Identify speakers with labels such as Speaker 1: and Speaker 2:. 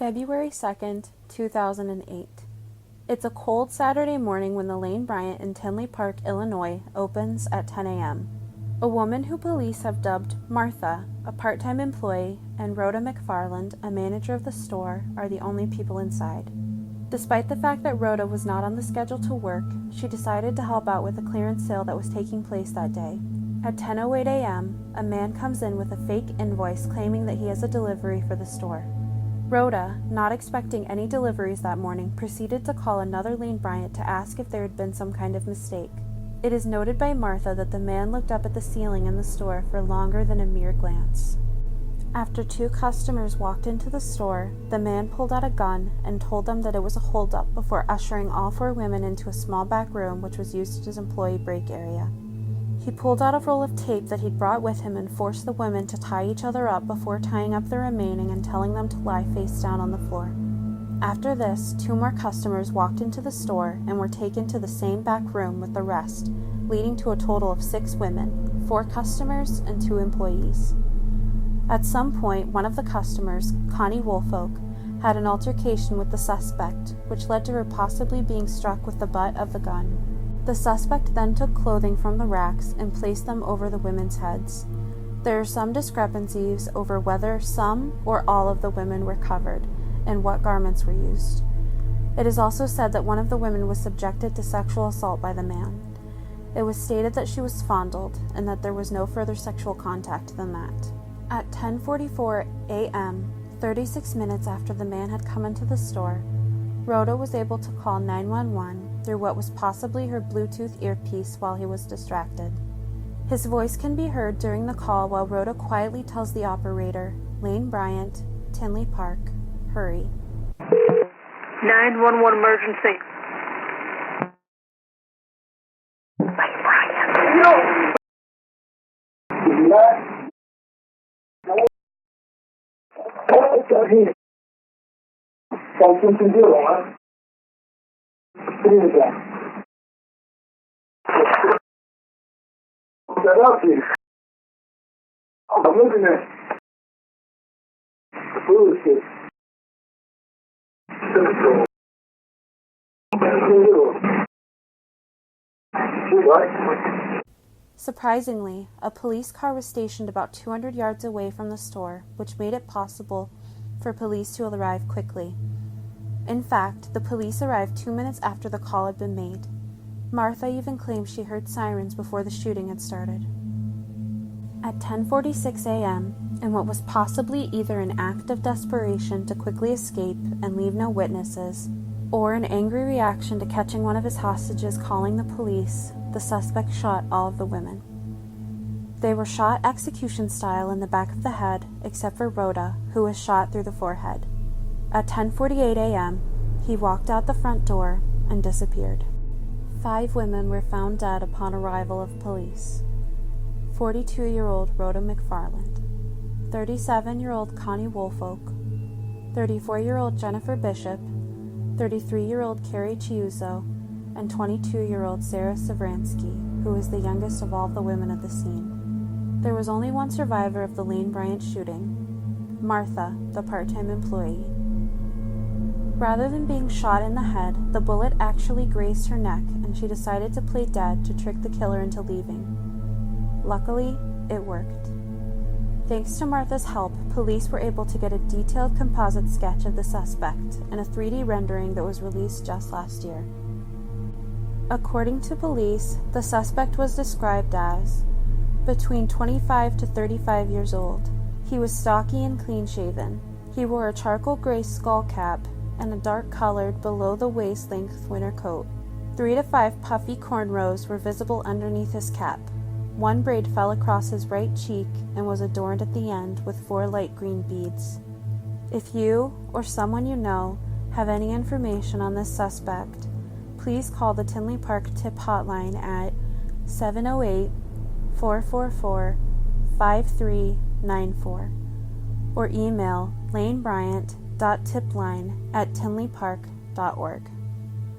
Speaker 1: February 2nd, 2008. It's a cold Saturday morning when the Lane Bryant in Tinley Park, Illinois, opens at 10 a.m. A woman who police have dubbed Martha, a part-time employee, and Rhoda McFarland, a manager of the store, are the only people inside. Despite the fact that Rhoda was not on the schedule to work, she decided to help out with a clearance sale that was taking place that day. At 10:08 a.m., a man comes in with a fake invoice claiming that he has a delivery for the store. Rhoda, not expecting any deliveries that morning, proceeded to call another Lane Bryant to ask if there had been some kind of mistake. It is noted by Martha that the man looked up at the ceiling in the store for longer than a mere glance. After two customers walked into the store, the man pulled out a gun and told them that it was a holdup before ushering all four women into a small back room which was used as employee break area. He pulled out a roll of tape that he'd brought with him and forced the women to tie each other up before tying up the remaining and telling them to lie face down on the floor. After this, two more customers walked into the store and were taken to the same back room with the rest, leading to a total of 6 women, 4 customers, and 2 employees. At some point, one of the customers, Connie Woolfolk, had an altercation with the suspect, which led to her possibly being struck with the butt of the gun. The suspect then took clothing from the racks and placed them over the women's heads. There are some discrepancies over whether some or all of the women were covered and what garments were used. It is also said that one of the women was subjected to sexual assault by the man. It was stated that she was fondled and that there was no further sexual contact than that. At 10:44 a.m., 36 minutes after the man had come into the store, Rhoda was able to call 911 through what was possibly her Bluetooth earpiece while he was distracted. His voice can be heard during the call while Rhoda quietly tells the operator, Lane Bryant, Tinley Park, hurry.
Speaker 2: 911 emergency. Lane Bryant. No!
Speaker 3: Something to do, huh? Put it again. Set up here. I'm looking at the bullshit.
Speaker 1: Surprisingly, a police car was stationed about 200 yards away from the store, which made it possible for police to arrive quickly. In fact, the police arrived 2 minutes after the call had been made. Martha even claimed she heard sirens before the shooting had started. At 10:46 a.m., in what was possibly either an act of desperation to quickly escape and leave no witnesses, or an angry reaction to catching one of his hostages calling the police, the suspect shot all of the women. They were shot execution style in the back of the head, except for Rhoda, who was shot through the forehead. At 10:48 a.m., he walked out the front door and disappeared. 5 women were found dead upon arrival of police. 42-year-old Rhoda McFarland, 37-year-old Connie Woolfolk, 34-year-old Jennifer Bishop, 33-year-old Carrie Chiuso, and 22-year-old Sarah Savransky, who was the youngest of all the women at the scene. There was only one survivor of the Lane Bryant shooting, Martha, the part-time employee. Rather than being shot in the head, the bullet actually grazed her neck, and she decided to play dead to trick the killer into leaving. Luckily, it worked. Thanks to Martha's help, police were able to get a detailed composite sketch of the suspect and a 3D rendering that was released just last year. According to police, the suspect was described as between 25 to 35 years old. He was stocky and clean-shaven. He wore a charcoal gray skull cap and a dark-colored, below-the-waist-length winter coat. 3 to 5 puffy cornrows were visible underneath his cap. One braid fell across his right cheek and was adorned at the end with 4 light green beads. If you, or someone you know, have any information on this suspect, please call the Tinley Park Tip Hotline at 708-444-5394 or email lanebryant.tipline@tinleypark.org.